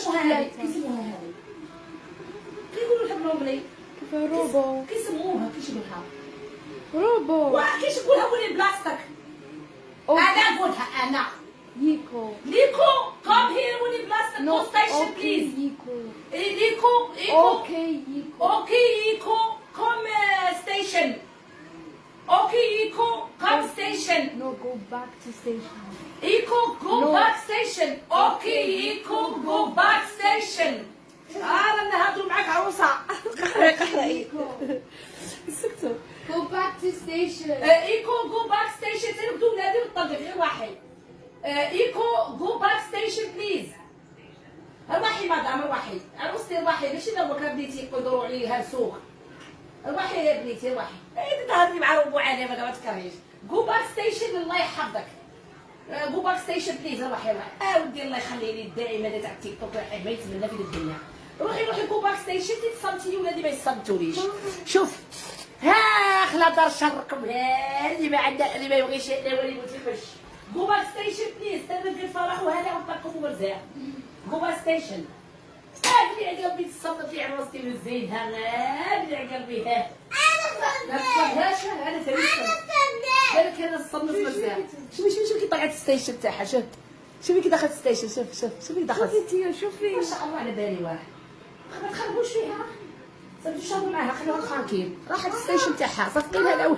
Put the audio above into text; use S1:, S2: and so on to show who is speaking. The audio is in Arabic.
S1: اسمها هذه؟ كيسموها هذه؟ كيقولوا لها بالونجلي
S2: كيف روبو
S1: كيسموها كيشبهها
S2: روبو
S1: كيشبهوها ولي بلاصتك. انا نقولها انا
S2: ييكو
S1: ليكو كوم هير ولي بلاصتك
S2: نو
S1: ستيشن
S2: اوكي
S1: بليز.
S2: ييكو
S1: ليكو
S2: اوكي ييكو
S1: اوكي ييكو كوم ستيشن. اوكي ييكو كوم ستيشن.
S2: نو جو باك تو ستيشن
S1: ايكو جو باك ستيشن. اوكي ايكو جو باك ستيشن. رانا نهضروا معاك عروسه. قهري سكتوا.
S2: جو باك تو ستيشن
S1: ايكو جو باك ستيشن. تنبدو ولادي بالطبيعي غير واحد. ايكو جو باك ستيشن بليز. ارواحي مدام ارواحي عروستي ارواحي ماشي دوك بنيتي يقدروا عليها سوق. ارواحي يا بنيتي ارواحي. تهضري مع ربو عالي ما تكرهيش. جو باك ستيشن الله يحفظك. جو باك ستيشن بليز. روحي ودي الله يخلي لي الدائمه تاع التيك توك ما يتمنى في الدنيا. روحي جو باك ستيشن تصمتي ولادي ما يصمتوليش. شوف ها خلا دار شركم اللي ما عندها اللي ما يبغيش يداوي يموت يخش. جو باك ستيشن بليز. تنبغي الفرح وهذا وطاقم ومرزاق. جو باك ستيشن. اللي على قلبي تصمت في عروستي من زينها اللي على قلبي ها لا تفهمهاش. انا ثاني بالك انا الصمت مزيان. شوفي كي طلعت الستيشن تاعها. شوفي كي دخلت الستيشن. شوفي كي دخلت.
S2: شوفي
S1: ما شاء الله على بالي واحد. ما تخربوش فيها. صافي تشربوا معاها خلوها ترانكيل. راحت الستيشن تاعها صافي لها الاول.